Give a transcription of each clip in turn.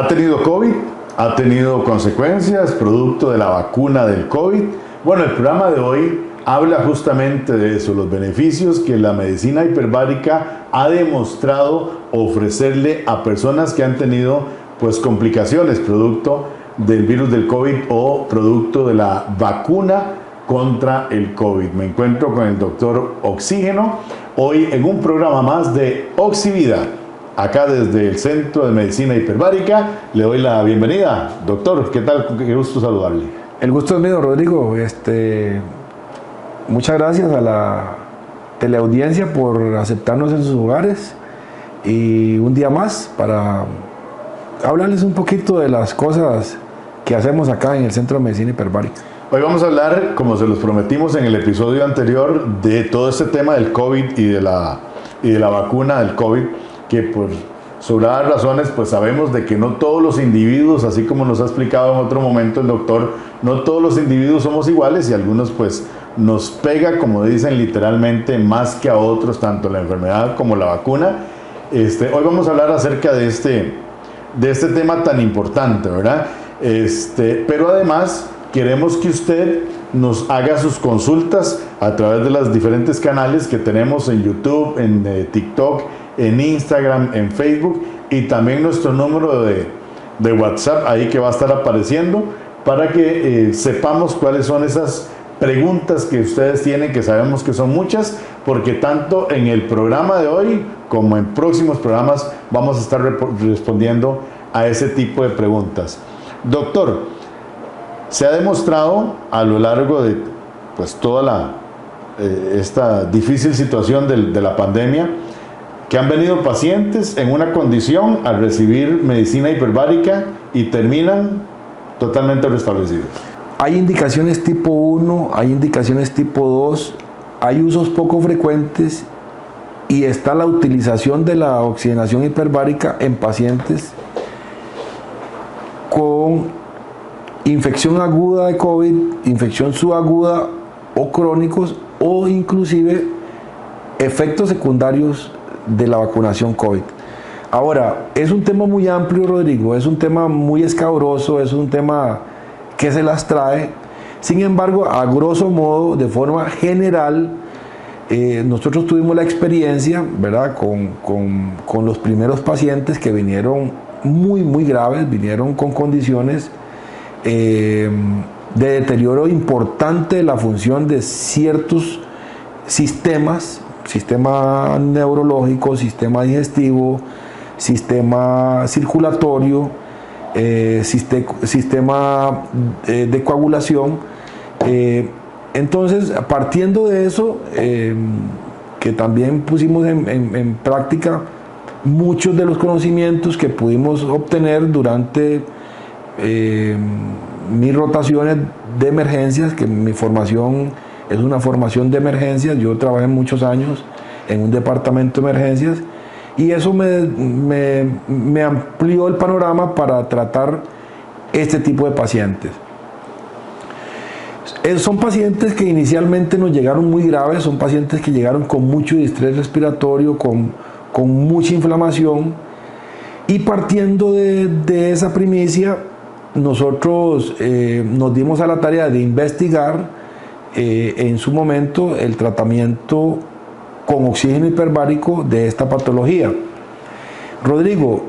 ¿Ha tenido COVID? ¿Ha tenido consecuencias producto de la vacuna del COVID? Bueno, el programa de hoy habla justamente de eso, los beneficios que la medicina hiperbárica ha demostrado ofrecerle a personas que han tenido pues complicaciones producto del virus del COVID o producto de la vacuna contra el COVID. Me encuentro con el doctor Oxígeno hoy en un programa más de Oxivida. Acá desde el Centro de Medicina Hiperbárica le doy la bienvenida. Doctor, ¿qué tal? Qué gusto saludarle. El gusto es mío, Rodrigo. Muchas gracias a la teleaudiencia por aceptarnos en sus hogares y un día más para hablarles un poquito de las cosas que hacemos acá en el Centro de Medicina Hiperbárica. Hoy vamos a hablar, como se los prometimos en el episodio anterior, de todo este tema del COVID y de la vacuna del COVID, que por sobradas razones pues sabemos de que no todos los individuos, así como nos ha explicado en otro momento el doctor, no todos los individuos somos iguales y algunos pues nos pega, como dicen literalmente, más que a otros, tanto la enfermedad como la vacuna. Hoy vamos a hablar acerca de este tema tan importante, ¿verdad? Pero además queremos que usted nos haga sus consultas a través de los diferentes canales que tenemos en YouTube, en TikTok, en Instagram, en Facebook y también nuestro número de WhatsApp ahí que va a estar apareciendo para que sepamos cuáles son esas preguntas que ustedes tienen, que sabemos que son muchas, porque tanto en el programa de hoy como en próximos programas vamos a estar respondiendo a ese tipo de preguntas. Doctor, se ha demostrado a lo largo de pues toda esta difícil situación de la pandemia que han venido pacientes en una condición al recibir medicina hiperbárica y terminan totalmente restablecidos. Hay indicaciones tipo 1, hay indicaciones tipo 2, hay usos poco frecuentes y está la utilización de la oxigenación hiperbárica en pacientes con infección aguda de COVID, infección subaguda o crónicos o inclusive efectos secundarios de la vacunación COVID. Ahora, es un tema muy amplio, Rodrigo, es un tema muy escabroso, es un tema que se las trae. Sin embargo, a grosso modo, de forma general, nosotros tuvimos la experiencia, ¿verdad?, con los primeros pacientes que vinieron muy graves, vinieron con condiciones de deterioro importante de la función de ciertos sistemas, sistema neurológico, sistema digestivo, sistema circulatorio, sistema de coagulación. Entonces, partiendo de eso, que también pusimos en práctica muchos de los conocimientos que pudimos obtener durante mis rotaciones de emergencias, que mi formación es una formación de emergencias. Yo trabajé muchos años en un departamento de emergencias y eso me amplió el panorama para tratar este tipo de pacientes. Son pacientes que inicialmente nos llegaron muy graves, son pacientes que llegaron con mucho distrés respiratorio, con mucha inflamación, y partiendo de esa primicia, nosotros nos dimos a la tarea de investigar en su momento el tratamiento con oxígeno hiperbárico de esta patología. Rodrigo,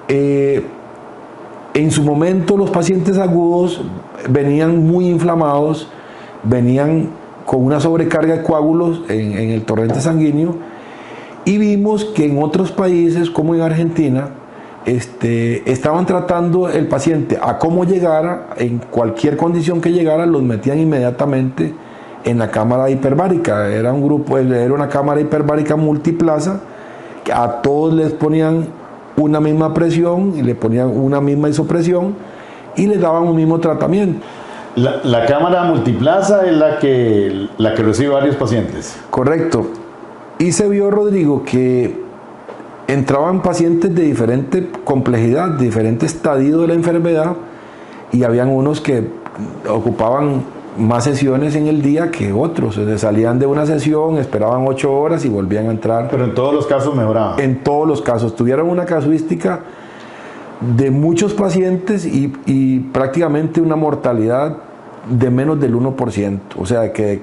en su momento los pacientes agudos venían muy inflamados, venían con una sobrecarga de coágulos en el torrente sanguíneo, y vimos que en otros países como en Argentina estaban tratando el paciente a cómo llegara, en cualquier condición que llegara, los metían inmediatamente en la cámara hiperbárica. Era una cámara hiperbárica multiplaza, que a todos les ponían una misma presión y le ponían una misma isopresión y les daban un mismo tratamiento. La cámara multiplaza es la que recibe varios pacientes. Correcto. Y se vio, Rodrigo, que entraban pacientes de diferente complejidad, de diferente estadio de la enfermedad, y habían unos que ocupaban más sesiones en el día que otros. Salían de una sesión, esperaban 8 horas y volvían a entrar. Pero en todos los casos mejoraban. En todos los casos. Tuvieron una casuística de muchos pacientes y prácticamente una mortalidad de menos del 1%. O sea que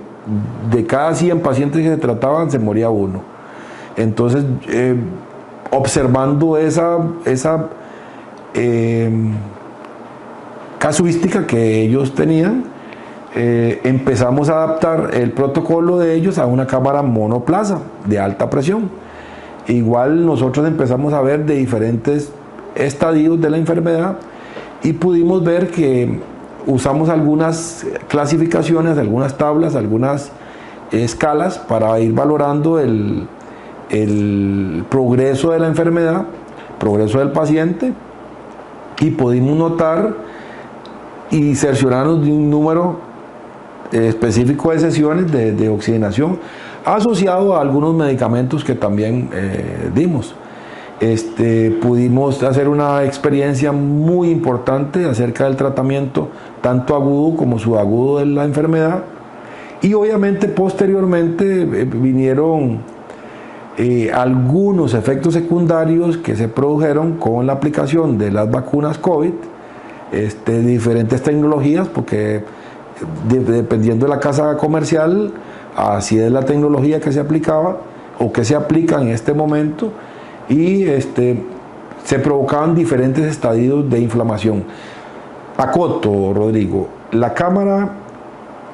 de cada 100 pacientes que se trataban se moría uno. Entonces, observando esa casuística que ellos tenían, empezamos a adaptar el protocolo de ellos a una cámara monoplaza de alta presión. Igual nosotros empezamos a ver de diferentes estadios de la enfermedad y pudimos ver que usamos algunas clasificaciones, algunas tablas, algunas escalas para ir valorando el progreso de la enfermedad, progreso del paciente, y pudimos notar y cerciorarnos de un número específico de sesiones de oxigenación asociado a algunos medicamentos que también dimos. Pudimos hacer una experiencia muy importante acerca del tratamiento tanto agudo como subagudo de la enfermedad, y obviamente posteriormente vinieron algunos efectos secundarios que se produjeron con la aplicación de las vacunas COVID, de diferentes tecnologías, porque dependiendo de la casa comercial, así es la tecnología que se aplicaba o que se aplica en este momento, y se provocaban diferentes estadios de inflamación. Acoto, Rodrigo, la cámara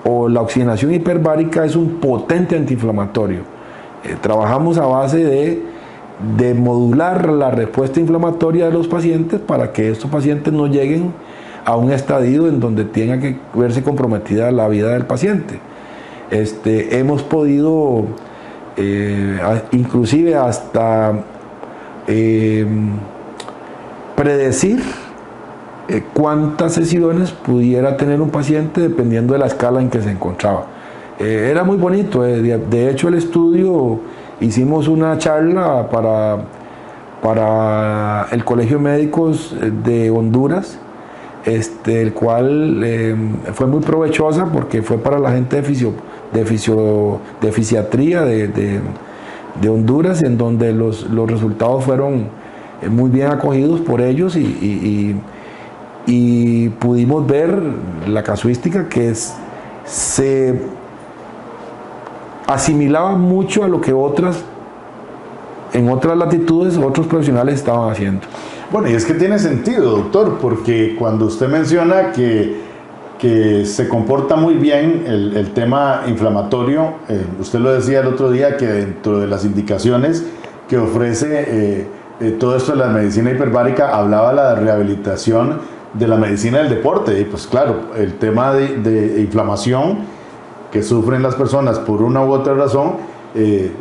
o la oxigenación hiperbárica es un potente antiinflamatorio. Trabajamos a base de modular la respuesta inflamatoria de los pacientes para que estos pacientes no lleguen a un estadio en donde tenga que verse comprometida la vida del paciente. Hemos podido inclusive hasta predecir cuántas sesiones pudiera tener un paciente dependiendo de la escala en que se encontraba. Era muy bonito. De hecho, el estudio, hicimos una charla para el Colegio de Médicos de Honduras, el cual fue muy provechosa porque fue para la gente de fisiatría de Honduras, en donde los resultados fueron muy bien acogidos por ellos, y pudimos ver la casuística que se asimilaba mucho a lo que en otras latitudes otros profesionales estaban haciendo. Bueno, y es que tiene sentido, doctor, porque cuando usted menciona que se comporta muy bien el tema inflamatorio, usted lo decía el otro día, que dentro de las indicaciones que ofrece todo esto de la medicina hiperbárica, hablaba de la rehabilitación de la medicina del deporte, y pues claro, el tema de inflamación que sufren las personas por una u otra razón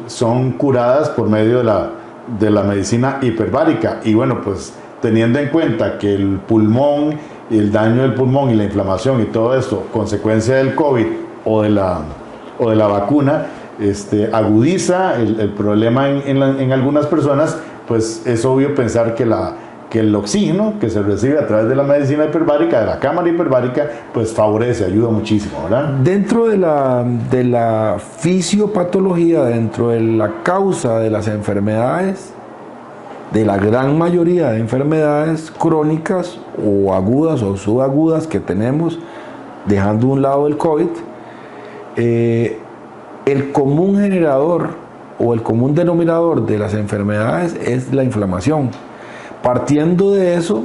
son curadas por medio de la medicina hiperbárica. Y bueno, pues teniendo en cuenta que el pulmón, el daño del pulmón y la inflamación y todo esto, consecuencia del COVID o de la vacuna, agudiza el problema en algunas personas, pues es obvio pensar que el oxígeno que se recibe a través de la medicina hiperbárica, de la cámara hiperbárica, pues favorece, ayuda muchísimo, ¿verdad? Dentro de la fisiopatología, dentro de la causa de las enfermedades, de la gran mayoría de enfermedades crónicas o agudas o subagudas que tenemos, dejando a un lado el COVID, el común generador o el común denominador de las enfermedades es la inflamación. Partiendo de eso,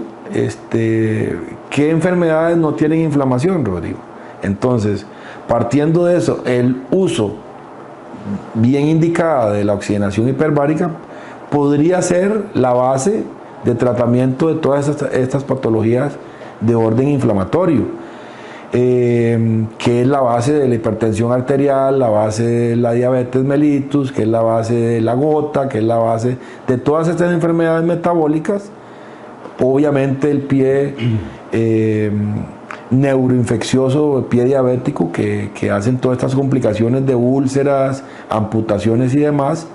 ¿qué enfermedades no tienen inflamación, Rodrigo? Entonces, partiendo de eso, el uso bien indicado de la oxigenación hiperbárica podría ser la base de tratamiento de todas estas patologías de orden inflamatorio, que es la base de la hipertensión arterial, la base de la diabetes mellitus, que es la base de la gota, que es la base de todas estas enfermedades metabólicas. Obviamente el pie neuroinfeccioso, el pie diabético, que hacen todas estas complicaciones de úlceras, amputaciones y demás.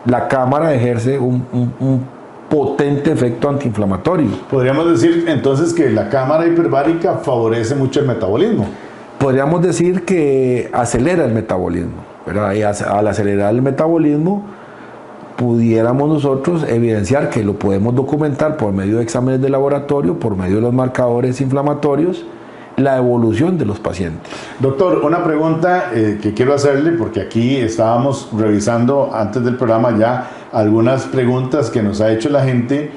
La cámara ejerce un potente efecto antiinflamatorio. Podríamos decir entonces que la cámara hiperbárica favorece mucho el metabolismo. Podríamos decir que acelera el metabolismo, ¿verdad? Y al acelerar el metabolismo pudiéramos nosotros evidenciar, que lo podemos documentar por medio de exámenes de laboratorio, por medio de los marcadores inflamatorios, la evolución de los pacientes. Doctor, una pregunta que quiero hacerle, porque aquí estábamos revisando antes del programa ya algunas preguntas que nos ha hecho la gente,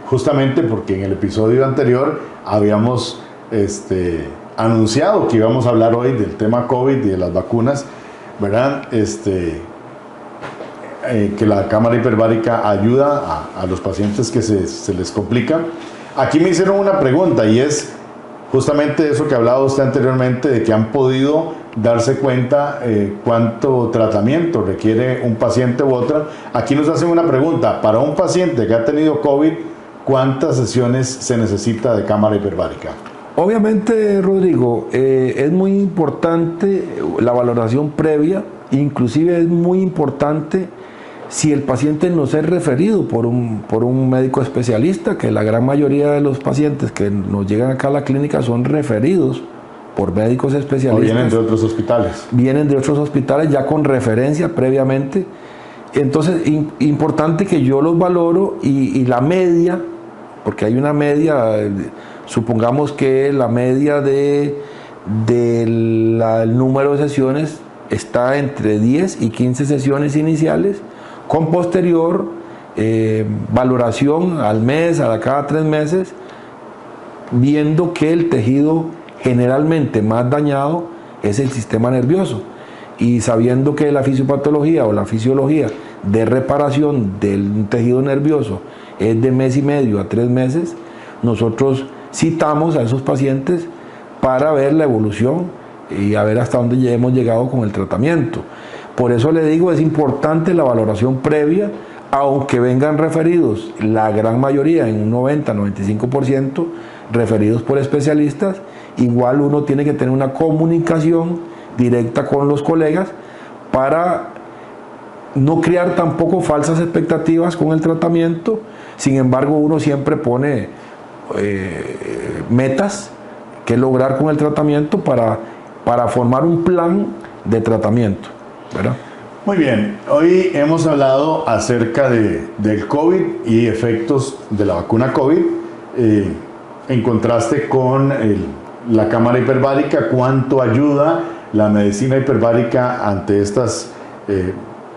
justamente porque en el episodio anterior habíamos anunciado que íbamos a hablar hoy del tema COVID y de las vacunas, ¿verdad? Que la cámara hiperbárica ayuda a los pacientes que se les complica. Aquí me hicieron una pregunta y es justamente eso que hablaba usted anteriormente, de que han podido darse cuenta cuánto tratamiento requiere un paciente u otro. Aquí nos hacen una pregunta: para un paciente que ha tenido COVID, ¿cuántas sesiones se necesita de cámara hiperbárica? Obviamente, Rodrigo, es muy importante la valoración previa, inclusive es muy importante si el paciente nos es referido por un médico especialista, que la gran mayoría de los pacientes que nos llegan acá a la clínica son referidos por médicos especialistas. O vienen de otros hospitales. Vienen de otros hospitales ya con referencia previamente. Entonces, importante que yo los valoro y la media, porque hay una media, supongamos que la media del número de sesiones está entre 10 y 15 sesiones iniciales, con posterior valoración al mes, a cada 3 meses, viendo que el tejido generalmente más dañado es el sistema nervioso, y sabiendo que la fisiopatología o la fisiología de reparación del tejido nervioso es de mes y medio a 3 meses, nosotros citamos a esos pacientes para ver la evolución y a ver hasta dónde hemos llegado con el tratamiento. Por eso le digo, es importante la valoración previa, aunque vengan referidos, la gran mayoría, en un 90-95%, referidos por especialistas, igual uno tiene que tener una comunicación directa con los colegas para no crear tampoco falsas expectativas con el tratamiento. Sin embargo, uno siempre pone metas que lograr con el tratamiento para formar un plan de tratamiento, ¿verdad? Muy bien, hoy hemos hablado acerca del COVID y efectos de la vacuna COVID, en contraste con la cámara hiperbárica, cuánto ayuda la medicina hiperbárica ante estas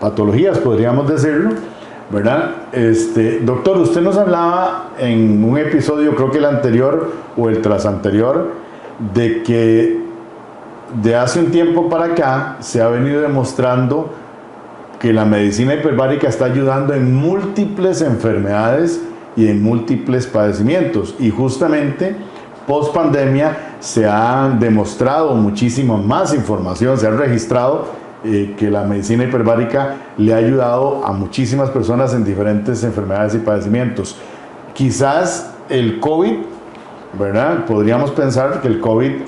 patologías, podríamos decirlo, ¿verdad? Doctor, usted nos hablaba en un episodio, creo que el anterior o el trasanterior, de que de hace un tiempo para acá se ha venido demostrando que la medicina hiperbárica está ayudando en múltiples enfermedades y en múltiples padecimientos, y justamente post pandemia se ha demostrado muchísima más información, se ha registrado que la medicina hiperbárica le ha ayudado a muchísimas personas en diferentes enfermedades y padecimientos. Quizás el COVID, ¿verdad? Podríamos pensar que el COVID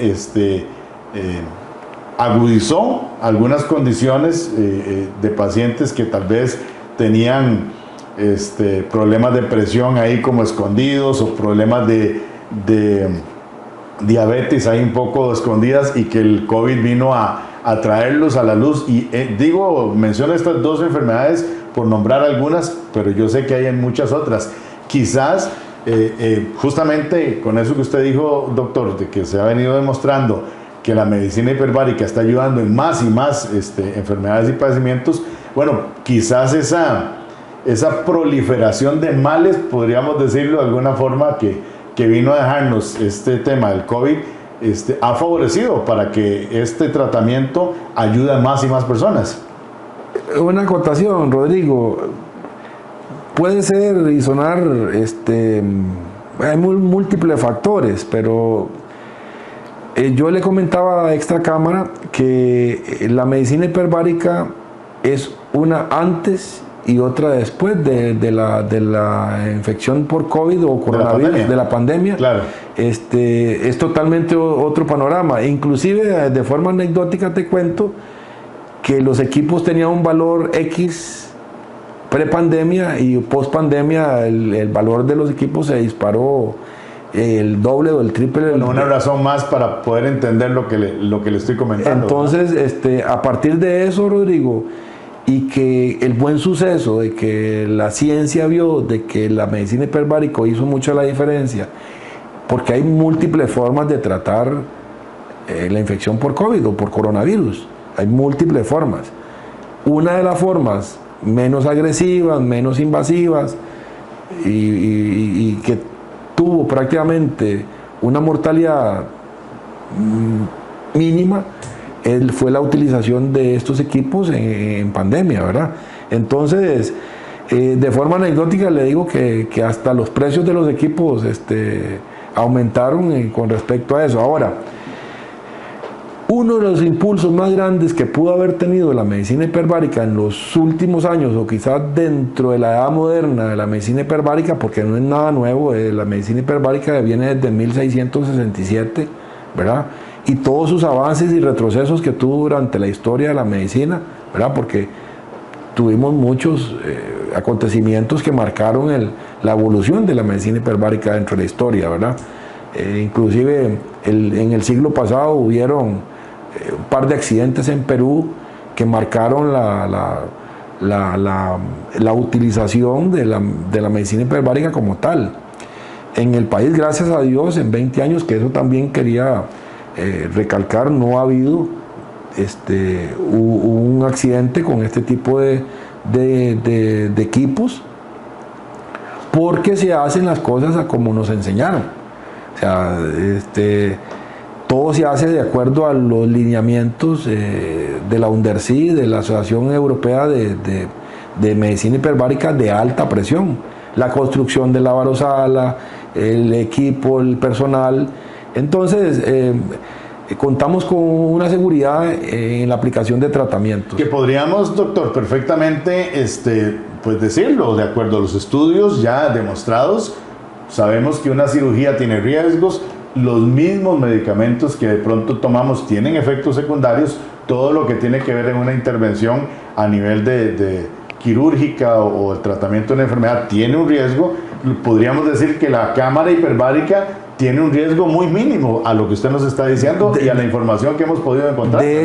agudizó algunas condiciones de pacientes que tal vez tenían problemas de presión ahí como escondidos, o problemas de diabetes ahí un poco escondidas, y que el COVID vino a traerlos a la luz. Y menciono estas dos enfermedades por nombrar algunas, pero yo sé que hay muchas otras. Quizás justamente con eso que usted dijo, doctor, de que se ha venido demostrando que la medicina hiperbárica está ayudando en más y más enfermedades y padecimientos, bueno, quizás esa proliferación de males, podríamos decirlo de alguna forma, que vino a dejarnos este tema del COVID, ha favorecido para que este tratamiento ayude a más y más personas. Una acotación, Rodrigo. Puede ser y sonar, hay múltiples factores, pero yo le comentaba a Extra Cámara que la medicina hiperbárica es una antes y otra después de la infección por COVID o coronavirus, de la pandemia. Claro. Es totalmente otro panorama. Inclusive, de forma anecdótica te cuento que los equipos tenían un valor X pre-pandemia, y post-pandemia el valor de los equipos se disparó el doble o el triple. Bueno, una razón más para poder entender lo que le estoy comentando. Entonces, a partir de eso, Rodrigo, y que el buen suceso de que la ciencia vio de que la medicina hiperbárica hizo mucho la diferencia, porque hay múltiples formas de tratar la infección por COVID o por coronavirus, hay múltiples formas. Una de las formas menos agresivas, menos invasivas y que tuvo prácticamente una mortalidad mínima fue la utilización de estos equipos en pandemia, ¿verdad? Entonces, de forma anecdótica le digo que hasta los precios de los equipos aumentaron con respecto a eso. Ahora, uno de los impulsos más grandes que pudo haber tenido la medicina hiperbárica en los últimos años, o quizás dentro de la edad moderna de la medicina hiperbárica, porque no es nada nuevo, la medicina hiperbárica viene desde 1667, ¿verdad? Y todos sus avances y retrocesos que tuvo durante la historia de la medicina, ¿verdad? Porque tuvimos muchos acontecimientos que marcaron la evolución de la medicina hiperbárica dentro de la historia, ¿verdad? Inclusive en el siglo pasado hubieron un par de accidentes en Perú que marcaron la utilización de la medicina hiperbárica como tal. En el país, gracias a Dios, en 20 años, que eso también quería recalcar, no ha habido un accidente con este tipo de equipos, porque se hacen las cosas a como nos enseñaron. O sea, todo se hace de acuerdo a los lineamientos de la UNDERCI, de la Asociación Europea de Medicina Hiperbárica de alta presión. La construcción de la varosala, el equipo, el personal. Entonces, contamos con una seguridad en la aplicación de tratamientos. Que podríamos, doctor, perfectamente pues decirlo, de acuerdo a los estudios ya demostrados, sabemos que una cirugía tiene riesgos, los mismos medicamentos que de pronto tomamos tienen efectos secundarios, todo lo que tiene que ver en una intervención a nivel de quirúrgica o el tratamiento de una enfermedad tiene un riesgo. Podríamos decir que la cámara hiperbárica tiene un riesgo muy mínimo a lo que usted nos está diciendo y a la información que hemos podido encontrar. De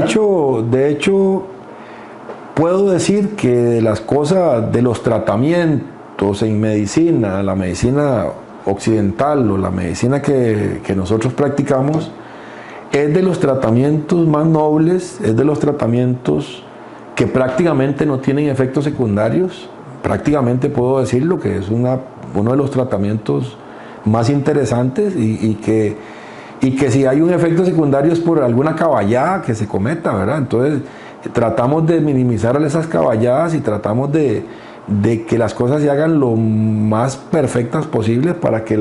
hecho, puedo decir que de las cosas, de los tratamientos en medicina, la medicina occidental o la medicina que nosotros practicamos, es de los tratamientos más nobles, es de los tratamientos que prácticamente no tienen efectos secundarios. Prácticamente puedo decirlo que es uno de los tratamientos más interesantes y que si hay un efecto secundario es por alguna caballada que se cometa, ¿verdad? Entonces tratamos de minimizar esas caballadas y tratamos de que las cosas se hagan lo más perfectas posibles para que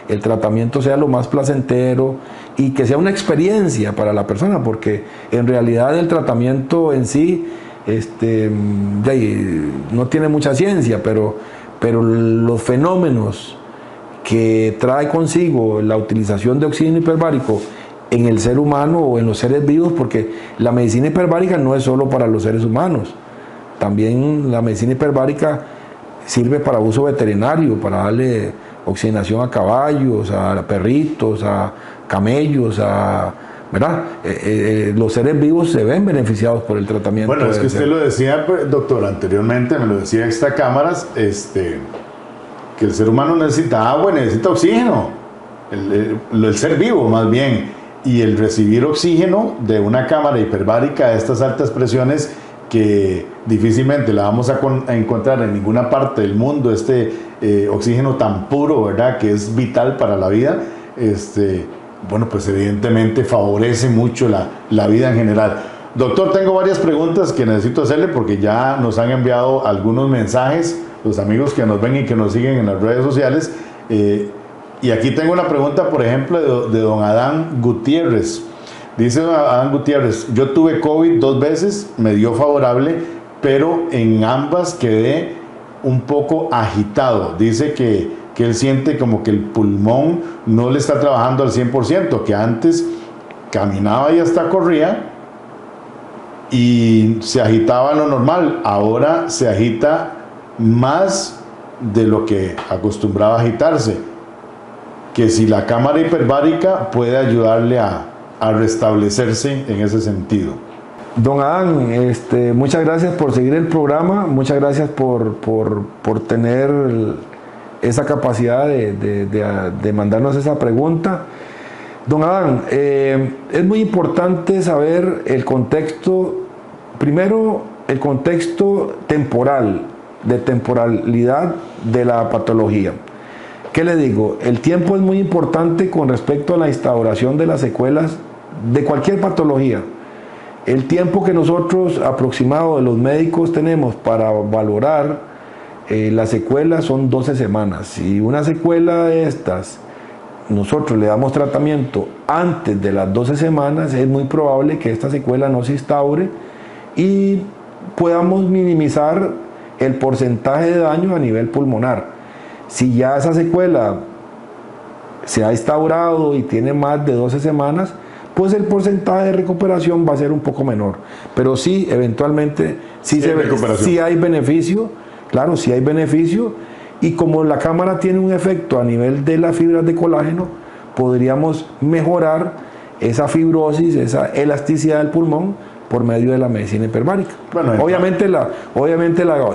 el tratamiento sea lo más placentero y que sea una experiencia para la persona, porque en realidad el tratamiento en sí no tiene mucha ciencia, pero los fenómenos que trae consigo la utilización de oxígeno hiperbárico en el ser humano o en los seres vivos, porque la medicina hiperbárica no es solo para los seres humanos, también la medicina hiperbárica sirve para uso veterinario, para darle oxigenación a caballos, a perritos, a camellos, ¿verdad? Los seres vivos se ven beneficiados por el tratamiento. Bueno, es que usted lo decía, doctor, anteriormente, me lo decía extra cámaras, que el ser humano necesita agua y necesita oxígeno, el ser vivo más bien, y el recibir oxígeno de una cámara hiperbárica a estas altas presiones que difícilmente la vamos a encontrar en ninguna parte del mundo, oxígeno tan puro, ¿verdad?, que es vital para la vida, bueno, pues evidentemente favorece mucho la vida en general. Doctor, tengo varias preguntas que necesito hacerle porque ya nos han enviado algunos mensajes los amigos que nos ven y que nos siguen en las redes sociales. Y aquí tengo una pregunta, por ejemplo, de don Adán Gutiérrez. Dice don Adán Gutiérrez: yo tuve COVID 2 veces, me dio favorable, pero en ambas quedé un poco agitado. Dice que él siente como que el pulmón no le está trabajando al 100%, que antes caminaba y hasta corría y se agitaba lo normal, ahora se agita más de lo que acostumbraba a agitarse, que si la cámara hiperbárica puede ayudarle a restablecerse en ese sentido. Don Adán, muchas gracias por seguir el programa, muchas gracias por tener esa capacidad de mandarnos esa pregunta. Don Adán, es muy importante saber el contexto, primero el contexto temporal, de temporalidad de la patología. ¿Qué le digo? El tiempo es muy importante con respecto a la instauración de las secuelas de cualquier patología. El tiempo que nosotros aproximado de los médicos tenemos para valorar las secuelas son 12 semanas. Si una secuela de estas nosotros le damos tratamiento antes de las 12 semanas, es muy probable que esta secuela no se instaure y podamos minimizar el porcentaje de daño a nivel pulmonar. Si ya esa secuela se ha instaurado y tiene más de 12 semanas, pues el porcentaje de recuperación va a ser un poco menor. Pero sí, eventualmente, sí hay beneficio, claro, sí hay beneficio, y como la cámara tiene un efecto a nivel de las fibras de colágeno, podríamos mejorar esa fibrosis, esa elasticidad del pulmón por medio de la medicina hiperbárica. Bueno, obviamente la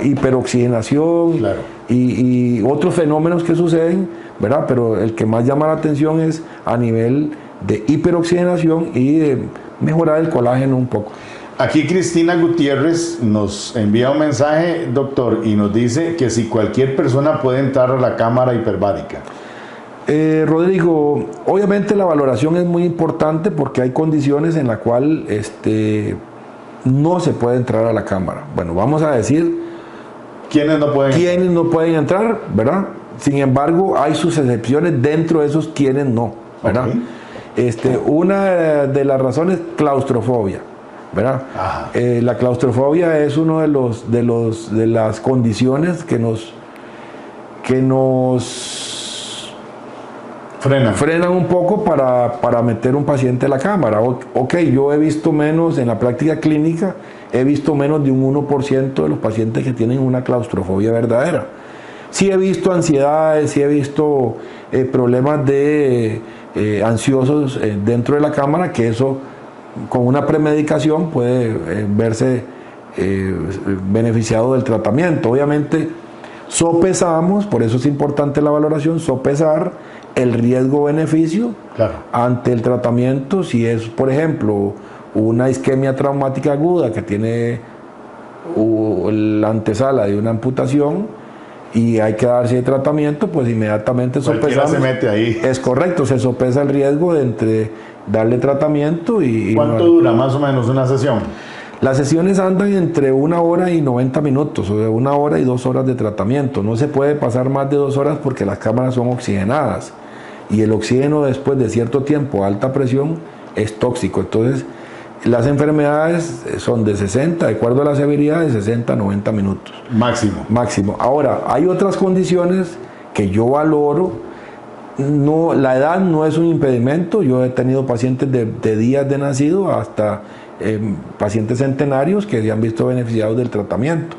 hiperoxigenación, claro, y otros fenómenos que suceden, ¿verdad? Pero el que más llama la atención es a nivel de hiperoxigenación y de mejorar el colágeno un poco. Aquí Cristina Gutiérrez nos envía un mensaje, doctor, y nos dice que si cualquier persona puede entrar a la cámara hiperbárica. Rodrigo, obviamente la valoración es muy importante porque hay condiciones en las cuales no se puede entrar a la cámara. Bueno, vamos a decir ¿quiénes no pueden entrar, ¿verdad? Sin embargo, hay sus excepciones dentro de esos quienes no, ¿verdad? Okay. Una de las razones, claustrofobia, ¿verdad? La claustrofobia es uno de las condiciones que nos frenan un poco para meter un paciente a la cámara. Ok, yo he visto menos en la práctica clínica, he visto menos de un 1% de los pacientes que tienen una claustrofobia verdadera. Sí he visto ansiedades, sí he visto problemas ansiosos dentro de la cámara, que eso con una premedicación puede verse beneficiado del tratamiento. Obviamente sopesamos, por eso es importante la valoración, sopesar el riesgo-beneficio, claro, ante el tratamiento. Si es, por ejemplo, una isquemia traumática aguda que tiene la antesala de una amputación y hay que darse el tratamiento, pues inmediatamente sopesamos. Se mete ahí. Es correcto, se sopesa el riesgo de entre darle tratamiento y... ¿Cuánto dura más o menos una sesión? Las sesiones andan entre 1 hora y 90 minutos, o de 1 hora y 2 horas de tratamiento. No se puede pasar más de 2 horas porque las cámaras son oxigenadas y el oxígeno después de cierto tiempo a alta presión es tóxico. Entonces, las enfermedades son de 60, de acuerdo a la severidad, de 60 a 90 minutos. Máximo. Ahora, hay otras condiciones que yo valoro. No, la edad no es un impedimento. Yo he tenido pacientes de días de nacido hasta pacientes centenarios que se han visto beneficiados del tratamiento.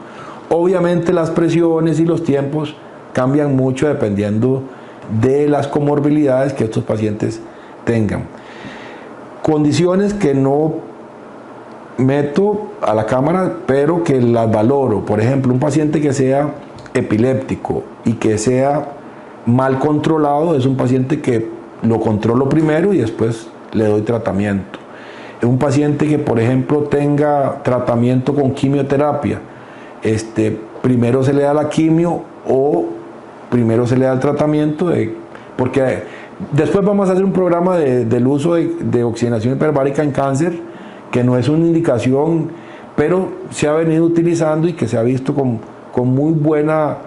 Obviamente las presiones y los tiempos cambian mucho dependiendo de las comorbilidades que estos pacientes tengan. Condiciones que no meto a la cámara, pero que las valoro. Por ejemplo, un paciente que sea epiléptico y que sea mal controlado es un paciente que lo controlo primero y después le doy tratamiento. Un paciente que, por ejemplo, tenga tratamiento con quimioterapia, primero se le da la quimio o primero se le da el tratamiento, porque después vamos a hacer un programa del uso de oxigenación hiperbárica en cáncer, que no es una indicación, pero se ha venido utilizando y que se ha visto con muy buena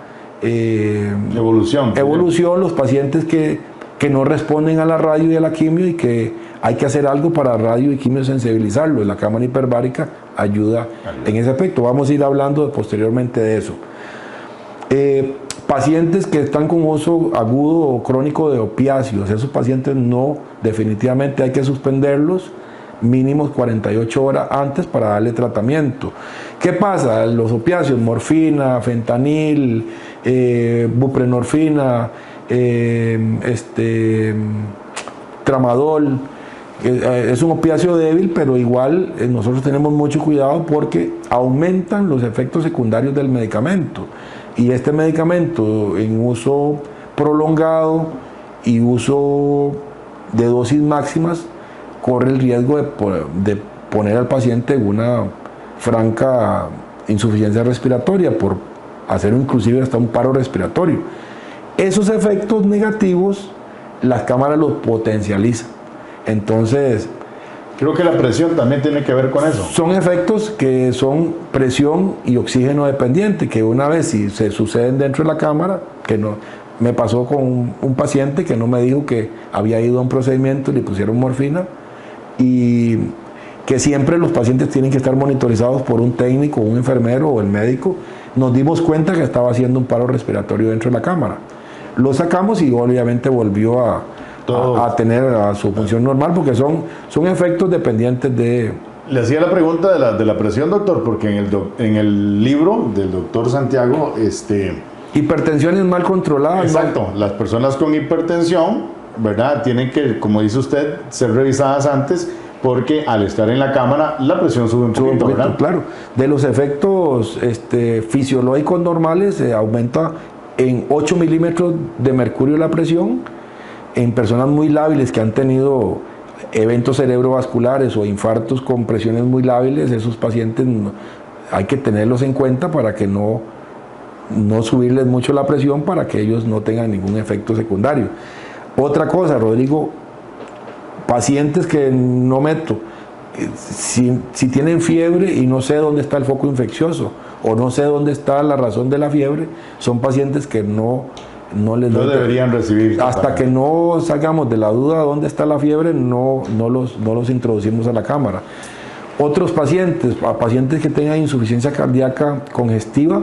evolución. Los pacientes que no responden a la radio y a la quimio y que hay que hacer algo para radio y quimio sensibilizarlo. La cámara hiperbárica ayuda en ese aspecto. Vamos a ir hablando posteriormente de eso. Pacientes que están con uso agudo o crónico de opiáceos, esos pacientes no, definitivamente hay que suspenderlos mínimos 48 horas antes para darle tratamiento. ¿Qué pasa? Los opiáceos, morfina, fentanil, buprenorfina, tramadol, Es un opiáceo débil, pero igual nosotros tenemos mucho cuidado porque aumentan los efectos secundarios del medicamento. Y este medicamento en uso prolongado y uso de dosis máximas corre el riesgo de poner al paciente en una franca insuficiencia respiratoria, por hacer inclusive hasta un paro respiratorio. Esos efectos negativos las cámaras los potencializan. Entonces, creo que la presión también tiene que ver con eso. Son efectos que son presión y oxígeno dependiente, que una vez si se suceden dentro de la cámara, que no, me pasó con un paciente que no me dijo que había ido a un procedimiento y le pusieron morfina, y que siempre los pacientes tienen que estar monitorizados por un técnico, un enfermero o el médico. Nos dimos cuenta que estaba haciendo un paro respiratorio dentro de la cámara. Lo sacamos y obviamente volvió a tener a su función normal, porque son efectos dependientes de... Le hacía la pregunta de la presión, doctor, porque en el libro del doctor Santiago... hipertensiones mal controladas. Exacto, ¿no? Las personas con hipertensión, ¿verdad?, tienen que, como dice usted, ser revisadas antes, porque al estar en la cámara la presión sube un poquito, ¿verdad? Claro, de los efectos fisiológicos normales aumenta en 8 milímetros de mercurio la presión. En personas muy lábiles que han tenido eventos cerebrovasculares o infartos con presiones muy lábiles, esos pacientes hay que tenerlos en cuenta para que no subirles mucho la presión, para que ellos no tengan ningún efecto secundario. Otra cosa, Rodrigo, pacientes que no meto, si tienen fiebre y no sé dónde está el foco infeccioso o no sé dónde está la razón de la fiebre, son pacientes que no deberían recibir. Hasta que no salgamos de la duda de dónde está la fiebre, no los introducimos a la cámara. Otros pacientes que tengan insuficiencia cardíaca congestiva,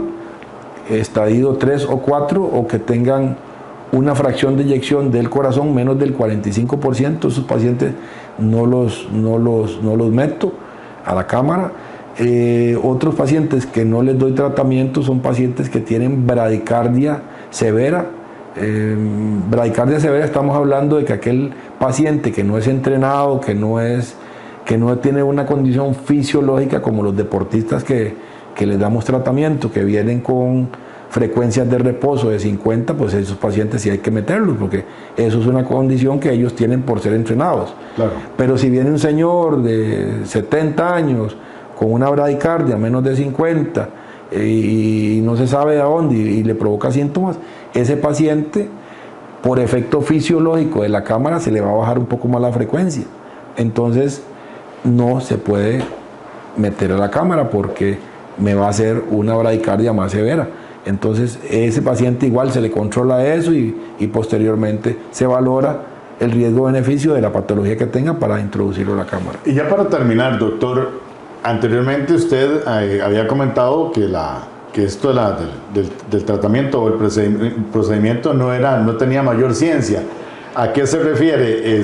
estadio 3 o 4, o que tengan una fracción de eyección del corazón menos del 45%, esos pacientes no los meto a la cámara. Otros pacientes que no les doy tratamiento son pacientes que tienen bradicardia severa. Bradicardia severa, estamos hablando de que aquel paciente que no es entrenado, que no tiene una condición fisiológica como los deportistas que les damos tratamiento, que vienen con frecuencias de reposo de 50, pues esos pacientes sí hay que meterlos, porque eso es una condición que ellos tienen por ser entrenados. Claro. Pero si viene un señor de 70 años con una bradicardia menos de 50 y no se sabe a dónde y le provoca síntomas, ese paciente, por efecto fisiológico de la cámara, se le va a bajar un poco más la frecuencia. Entonces no se puede meter a la cámara porque me va a hacer una bradicardia más severa. Entonces ese paciente igual se le controla eso y posteriormente se valora el riesgo-beneficio de la patología que tenga para introducirlo a la cámara. Y ya para terminar, doctor, anteriormente usted había comentado que esto del tratamiento o el procedimiento no tenía mayor ciencia. ¿A qué se refiere?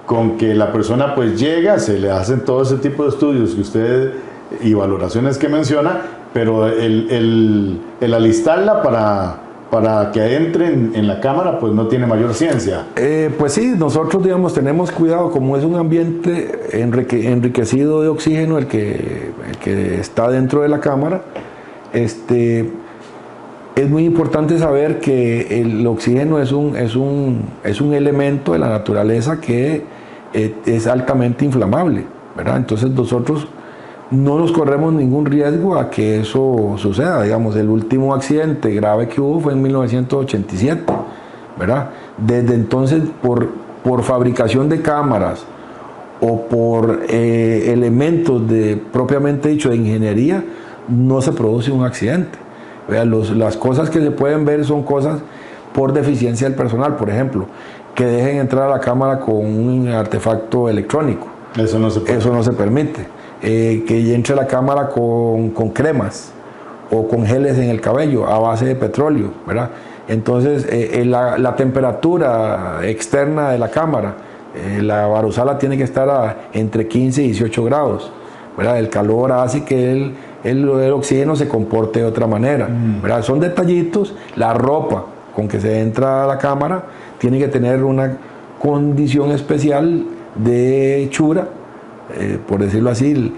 Con que la persona pues llega, se le hacen todo ese tipo de estudios que usted y valoraciones que menciona, pero el alistarla para que entren en la cámara pues no tiene mayor ciencia. Pues sí, nosotros digamos tenemos cuidado, como es un ambiente enriquecido de oxígeno el que está dentro de la cámara. Es muy importante saber que el oxígeno es un elemento de la naturaleza que es altamente inflamable, ¿verdad? Entonces nosotros no nos corremos ningún riesgo a que eso suceda. Digamos, el último accidente grave que hubo fue en 1987, ¿verdad? Desde entonces, por fabricación de cámaras o por elementos propiamente dicho de ingeniería, no se produce un accidente. Las cosas que se pueden ver son cosas por deficiencia del personal, por ejemplo, que dejen entrar a la cámara con un artefacto electrónico. Eso no se puede. Eso no se permite. Que entre a la cámara con cremas o con geles en el cabello a base de petróleo, ¿verdad? Entonces, la temperatura externa de la cámara, la varosala tiene que estar entre 15 y 18 grados, ¿verdad? El calor hace que el oxígeno se comporte de otra manera, ¿verdad? Son detallitos. La ropa con que se entra a la cámara tiene que tener una condición especial de hechura, por decirlo así.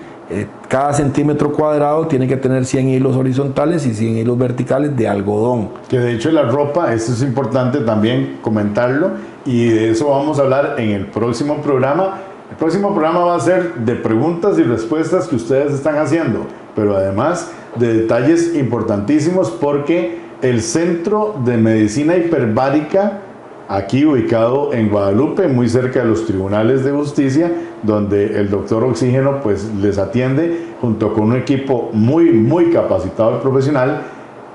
Cada centímetro cuadrado tiene que tener 100 hilos horizontales y 100 hilos verticales de algodón. Que de hecho la ropa, eso es importante también comentarlo, y de eso vamos a hablar en el próximo programa. El próximo programa va a ser de preguntas y respuestas que ustedes están haciendo, pero además de detalles importantísimos, porque el Centro de Medicina Hiperbárica, aquí ubicado en Guadalupe, muy cerca de los tribunales de justicia, donde el doctor Oxígeno pues les atiende junto con un equipo muy capacitado y profesional.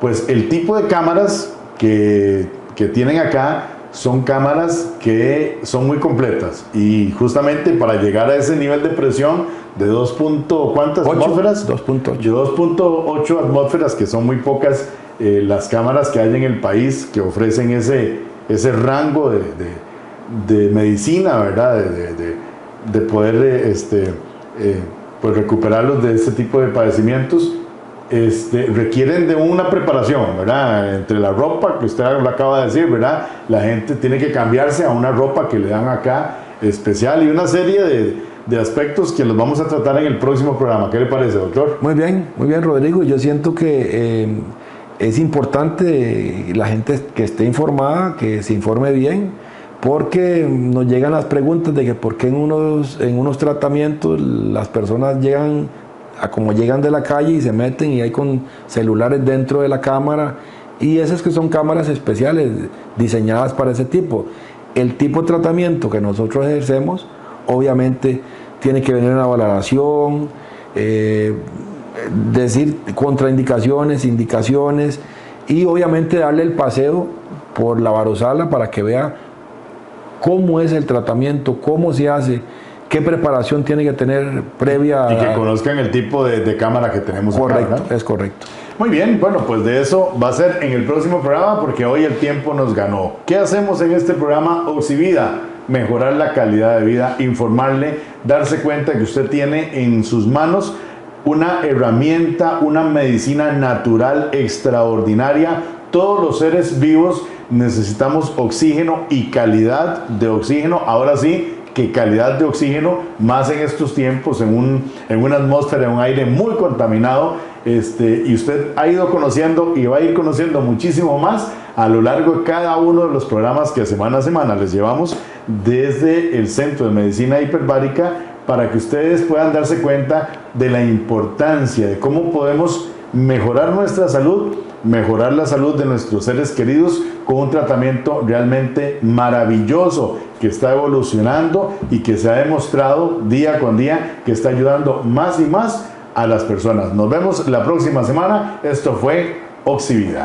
Pues el tipo de cámaras que tienen acá son cámaras que son muy completas, y justamente para llegar a ese nivel de presión de 2. ¿Cuántas atmósferas? 2.8. De 2.8 atmósferas, que son muy pocas las cámaras que hay en el país que ofrecen ese rango de medicina, ¿verdad? De poder pues recuperarlos de este tipo de padecimientos. Requieren de una preparación, ¿verdad? Entre la ropa, que usted lo acaba de decir, ¿verdad? La gente tiene que cambiarse a una ropa que le dan acá especial, y una serie de aspectos que los vamos a tratar en el próximo programa. ¿Qué le parece, doctor? Muy bien, Rodrigo. Yo siento que es importante la gente que esté informada, que se informe bien, porque nos llegan las preguntas de que por qué en unos tratamientos las personas llegan como llegan de la calle y se meten y hay con celulares dentro de la cámara, y esas que son cámaras especiales diseñadas para ese tipo. El tipo de tratamiento que nosotros ejercemos obviamente tiene que venir una valoración, decir contraindicaciones, indicaciones, y obviamente darle el paseo por la varosala para que vea cómo es el tratamiento, cómo se hace, qué preparación tiene que tener previa. Y que conozcan el tipo de cámara que tenemos acá, correcto, ¿verdad? es correcto. Muy bien, bueno, pues de eso va a ser en el próximo programa, porque hoy el tiempo nos ganó. ¿Qué hacemos en este programa Oxivida? Mejorar la calidad de vida, informarle, darse cuenta que usted tiene en sus manos una herramienta, una medicina natural extraordinaria. Todos los seres vivos necesitamos oxígeno y calidad de oxígeno. Ahora sí, que calidad de oxígeno, más en estos tiempos, en una atmósfera, en un aire muy contaminado, y usted ha ido conociendo y va a ir conociendo muchísimo más a lo largo de cada uno de los programas que semana a semana les llevamos desde el Centro de Medicina Hiperbárica, para que ustedes puedan darse cuenta de la importancia de cómo podemos mejorar nuestra salud, mejorar la salud de nuestros seres queridos con un tratamiento realmente maravilloso que está evolucionando y que se ha demostrado día con día que está ayudando más y más a las personas. Nos vemos la próxima semana. Esto fue Oxivida.